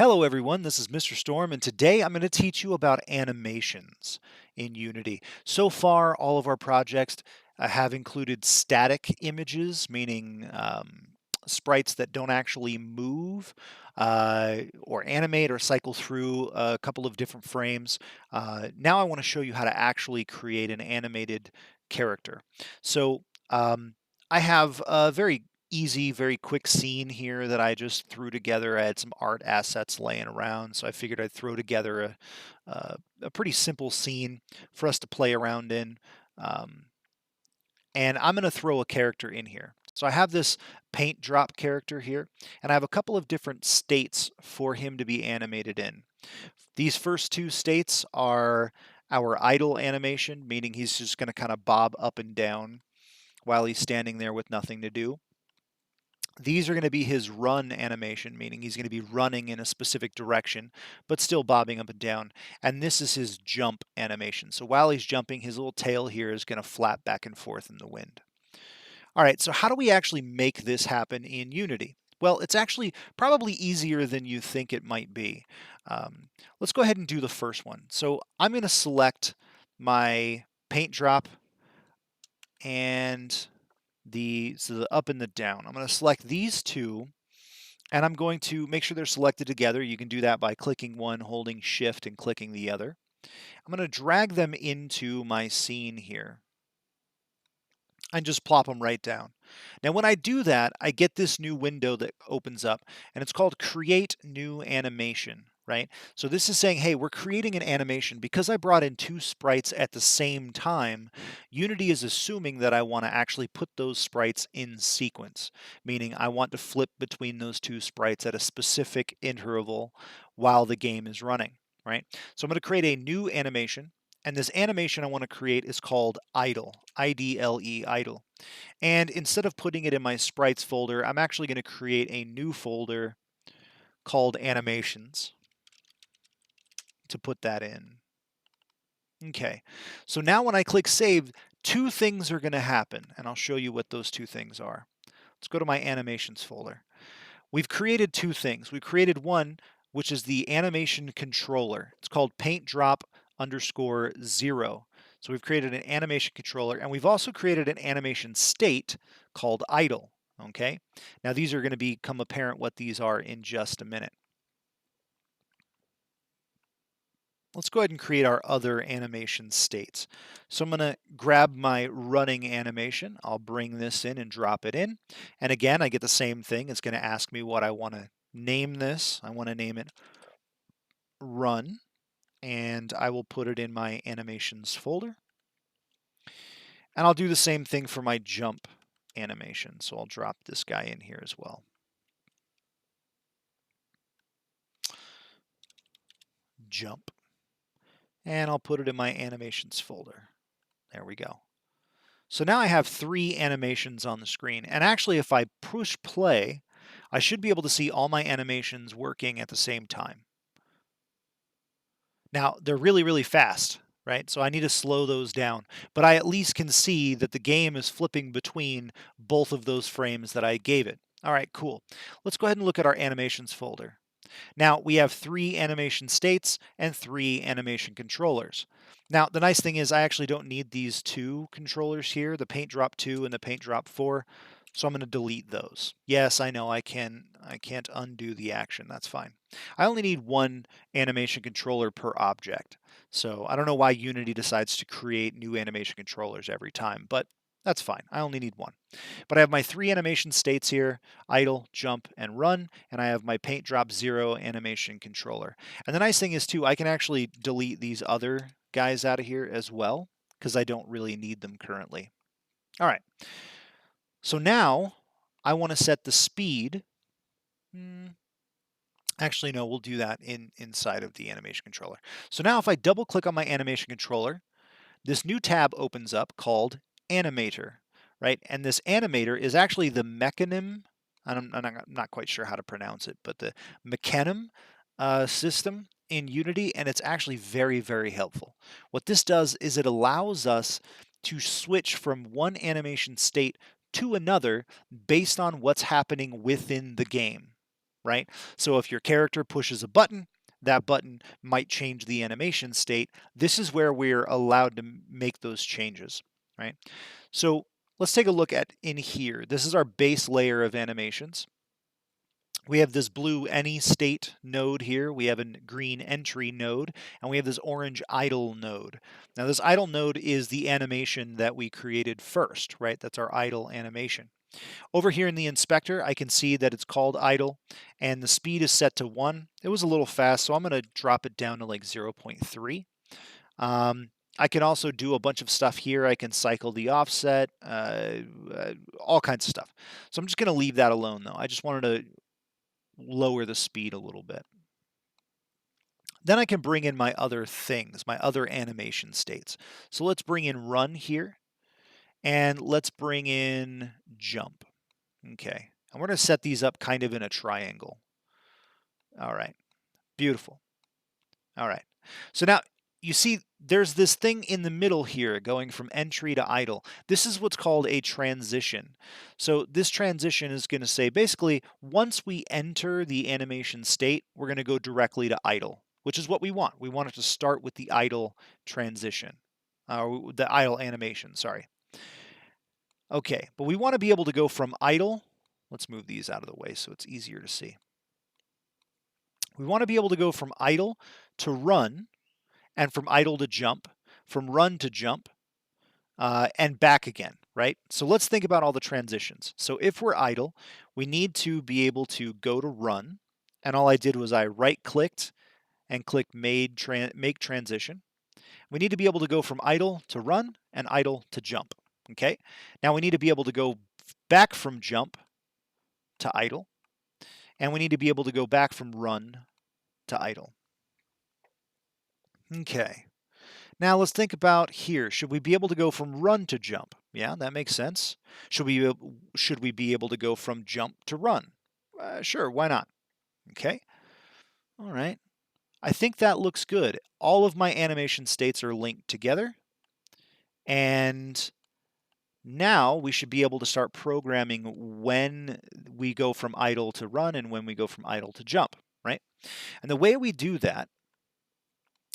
Hello everyone, this is Mr. Storm, and today I'm going to teach you about animations in Unity. So far, all of our projects have included static images, meaning sprites that don't actually move or animate or cycle through a couple of different frames. Now I want to show you how to actually create an animated character. So um, I have a very easy, very quick scene here that I just threw together. I had some art assets laying around, so I figured I'd throw together a pretty simple scene for us to play around in. Um, and I'm going to throw a character in here. So I have this paint drop character here, and I have a couple of different states for him to be animated in. These first two states are our idle animation, meaning he's just going to kind of bob up and down while he's standing there with nothing to do. These are going to be his run animation, meaning he's going to be running in a specific direction, but still bobbing up and down. And this is his jump animation. So while he's jumping, his little tail here is going to flap back and forth in the wind. All right, so how do we actually make this happen in Unity? Well, it's actually probably easier than you think it might be. Let's go ahead and do the first one. So I'm going to select my paint drop and the up and the down. I'm going to select these two, and I'm going to make sure they're selected together. You can do that by clicking one, holding shift, and clicking the other. I'm going to drag them into my scene here and just plop them right down. Now when I do that, I get this new window that opens up, and it's called Create New Animation, right? So this is saying, hey, we're creating an animation. Because I brought in two sprites at the same time, Unity is assuming that I want to actually put those sprites in sequence, meaning I want to flip between those two sprites at a specific interval while the game is running, right? So I'm going to create a new animation. And this animation I want to create is called idle, I-D-L-E, idle. And instead of putting it in my sprites folder, I'm actually going to create a new folder called animations to put that in. Okay, so now when I click save, two things are going to happen, and I'll show you what those two things are. Let's go to my animations folder. We've created two things. We created one, which is the animation controller. It's called paint drop underscore 0. So we've created an animation controller, and we've also created an animation state called idle. Okay, now these are going to become apparent what these are in just a minute. Let's go ahead and create our other animation states. So I'm going to grab my running animation. I'll bring this in and drop it in. And again, I get the same thing. It's going to ask me what I want to name this. I want to name it run, and I will put it in my animations folder. And I'll do the same thing for my jump animation. So I'll drop this guy in here as well. Jump. And I'll put it in my animations folder. There we go. So now I have three animations on the screen. And actually, if I push play, I should be able to see all my animations working at the same time. Now, they're really, really fast, right? So I need to slow those down. But I at least can see that the game is flipping between both of those frames that I gave it. All right, cool. Let's go ahead and look at our animations folder. Now, we have three animation states and three animation controllers. Now, the nice thing is I actually don't need these two controllers here, the Paint Drop 2 and the Paint Drop 4, so I'm going to delete those. Yes, I know I can't undo the action. That's fine. I only need one animation controller per object. So I don't know why Unity decides to create new animation controllers every time, but that's fine. I only need one. But I have my three animation states here, idle, jump, and run, and I have my paint drop 0 animation controller. And the nice thing is too, I can actually delete these other guys out of here as well, because I don't really need them currently. All right. So now I want to set the speed. Actually, no, we'll do that inside of the animation controller. So now if I double click on my animation controller, this new tab opens up called Animator, right? And this Animator is actually the mechanim. I'm not quite sure how to pronounce it, but the mechanim system in Unity, and it's actually very, very helpful. What this does is it allows us to switch from one animation state to another based on what's happening within the game. right? So if your character pushes a button, that button might change the animation state. This is where we're allowed to make those changes, right? So let's take a look at in here. This is our base layer of animations. We have this blue any state node here. We have a green entry node, and we have this orange idle node. Now this idle node is the animation that we created first, right? That's our idle animation. Over here in the inspector, I can see that it's called idle and the speed is set to 1. It was a little fast, so I'm going to drop it down to like 0.3. I can also do a bunch of stuff here. I can cycle the offset, all kinds of stuff. So I'm just going to leave that alone though. I just wanted to lower the speed a little bit. Then I can bring in my other things, my other animation states. So let's bring in run here and let's bring in jump. Okay, and we're going to set these up kind of in a triangle. All right, beautiful. All right, so now you see there's this thing in the middle here going from entry to idle. This is what's called a transition. So this transition is going to say basically once we enter the animation state, we're going to go directly to idle, which is what we want. We want it to start with the idle transition, the idle animation, sorry. Okay, but we want to be able to go from idle. Let's move these out of the way so it's easier to see. We want to be able to go from idle to run, and from idle to jump, from run to jump, and back again, right? So let's think about all the transitions. So if we're idle, we need to be able to go to run, and all I did was I right-clicked and clicked make transition. We need to be able to go from idle to run and idle to jump, okay? Now we need to be able to go back from jump to idle, and we need to be able to go back from run to idle. Okay. Now let's think about here. Should we be able to go from run to jump? Yeah, that makes sense. Should we be able to go from jump to run? Sure, why not? Okay. All right. I think that looks good. All of my animation states are linked together. And now we should be able to start programming when we go from idle to run and when we go from idle to jump, right? And the way we do that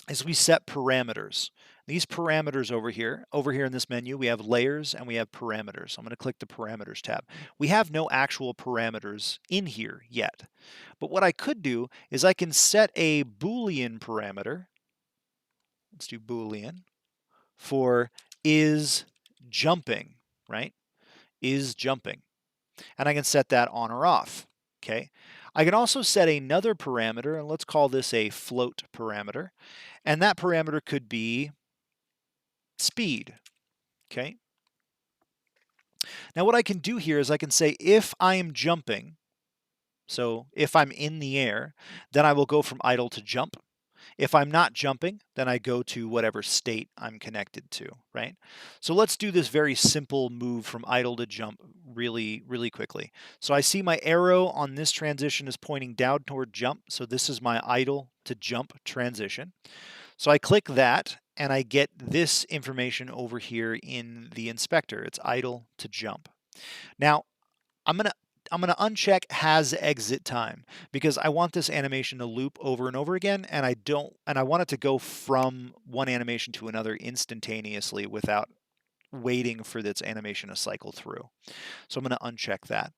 is we set parameters. These parameters over here in this menu, we have layers and we have parameters. I'm going to click the parameters tab. We have no actual parameters in here yet. But what I could do is I can set a Boolean parameter. Let's do Boolean for is jumping, right? Is jumping. And I can set that on or off, okay? I can also set another parameter, and let's call this a float parameter. And that parameter could be speed, okay? Now what I can do here is I can say if I am jumping, so if I'm in the air, then I will go from idle to jump. If I'm not jumping, then I go to whatever state I'm connected to, right? So let's do this very simple move from idle to jump really, really quickly. So I see my arrow on this transition is pointing down toward jump. So this is my idle to jump transition. So I click that and I get this information over here in the inspector. It's idle to jump. Now I'm gonna uncheck has exit time because I want this animation to loop over and over again, and I want it to go from one animation to another instantaneously without waiting for this animation to cycle through. So I'm going to uncheck that.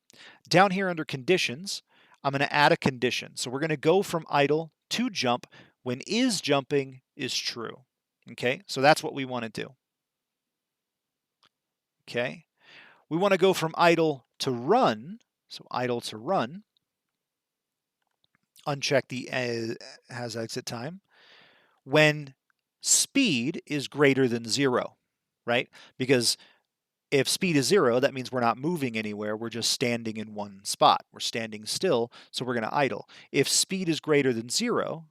Down here under conditions, I'm going to add a condition. So we're going to go from idle to jump when is jumping is true. Okay, so that's what we want to do. Okay, we want to go from idle to run. So idle to run, uncheck the has exit time, when speed is greater than 0, right? Because if speed is 0, that means we're not moving anywhere. We're just standing in one spot. We're standing still, so we're going to idle. If speed is greater than 0,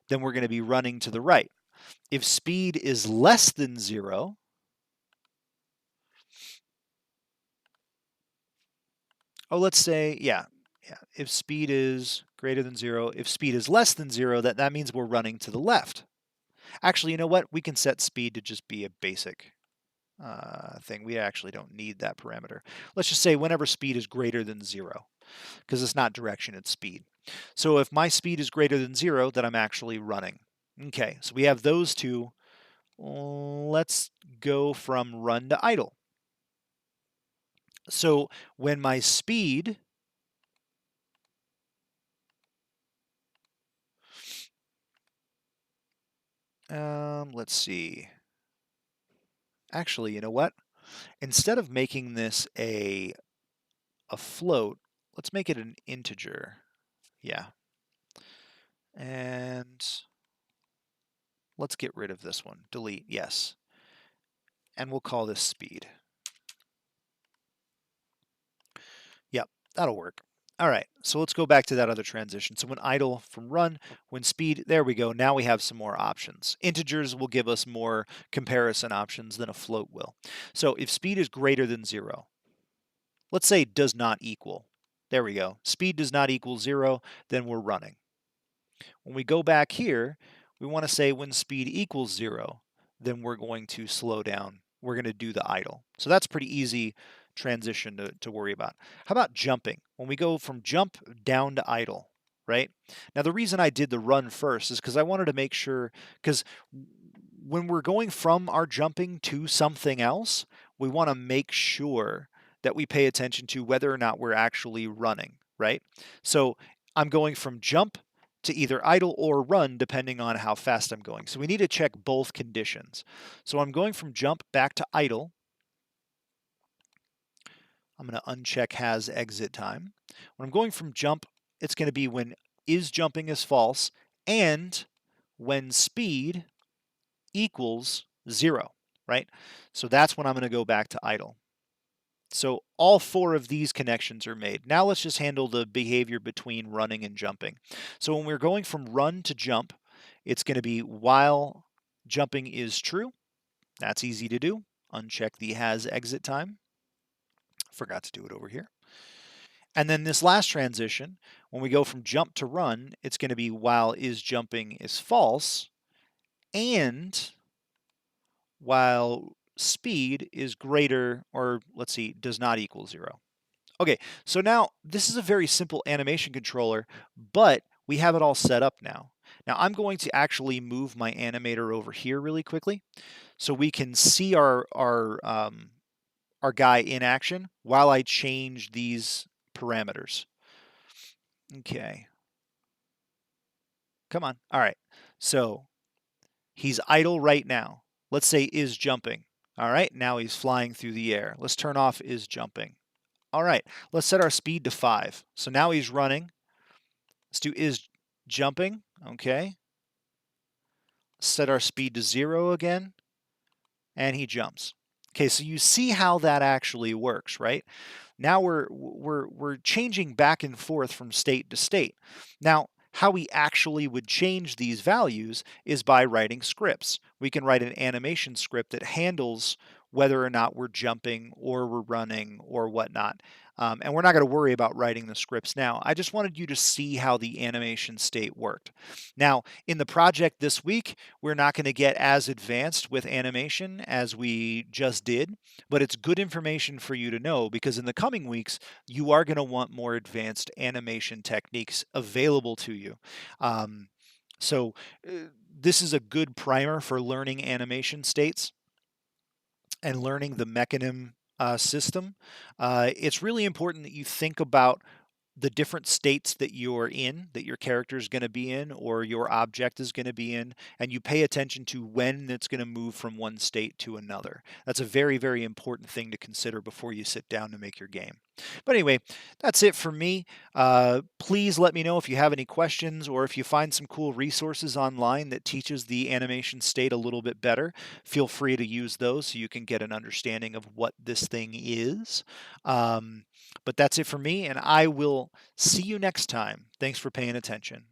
then we're going to be running to the right. If speed is less than 0, let's say, yeah, if speed is greater than 0, if speed is less than 0, that means we're running to the left. Actually, you know what? We can set speed to just be a basic thing. We actually don't need that parameter. Let's just say whenever speed is greater than 0. because it's not direction, it's speed. So if my speed is greater than 0, then I'm actually running. Okay, so we have those two. Let's go from run to idle. So when my speed let's see. Actually, you know what? Instead of making this a float, let's make it an integer. Yeah. And let's get rid of this one. Delete, yes. And we'll call this speed. Yep, that'll work. All right, so let's go back to that other transition. So when idle from run, when speed, there we go. Now we have some more options. Integers will give us more comparison options than a float will. So if speed is greater than 0, let's say does not equal. There we go. Speed does not equal 0, then we're running. When we go back here, we want to say when speed equals 0, then we're going to slow down. We're going to do the idle. So that's pretty easy transition to worry about. How about jumping? When we go from jump down to idle, right? Now the reason I did the run first is because I wanted to make sure, because when we're going from our jumping to something else, we want to make sure that we pay attention to whether or not we're actually running, right? So I'm going from jump to either idle or run depending on how fast I'm going. So we need to check both conditions. So I'm going from jump back to idle. I'm going to uncheck has exit time. When I'm going from jump, it's going to be when is jumping is false and when speed equals 0, right? So that's when I'm going to go back to idle. So all 4 of these connections are made. Now let's just handle the behavior between running and jumping. So when we're going from run to jump, it's going to be while jumping is true. That's easy to do. Uncheck the has exit time. Forgot to do it over here. And then this last transition, when we go from jump to run, it's going to be while is jumping is false and while speed is greater, or let's see, does not equal 0. Okay, so now this is a very simple animation controller, but we have it all set up now. Now I'm going to actually move my animator over here really quickly so we can see our guy in action while I change these parameters. Okay, come on. All right, so he's idle right now. Let's say is jumping. All right, now he's flying through the air. Let's turn off is jumping. All right, let's set our speed to 5. So now he's running. Let's do is jumping. Okay. Set our speed to 0 again. And he jumps. Okay, so you see how that actually works, right? Now we're changing back and forth from state to state. Now, how we actually would change these values is by writing scripts. We can write an animation script that handles whether or not we're jumping or we're running or whatnot. And we're not going to worry about writing the scripts now. I just wanted you to see how the animation state worked. Now, in the project this week, we're not going to get as advanced with animation as we just did, but it's good information for you to know because in the coming weeks, you are going to want more advanced animation techniques available to you. Um, so, this is a good primer for learning animation states and learning the mechanim system. It's really important that you think about the different states that you're in, that your character is going to be in, or your object is going to be in, and you pay attention to when it's going to move from one state to another. That's a very, very important thing to consider before you sit down to make your game. But anyway, that's it for me. Please let me know if you have any questions or if you find some cool resources online that teaches the animation state a little bit better. Feel free to use those so you can get an understanding of what this thing is. But that's it for me, and I will see you next time. Thanks for paying attention.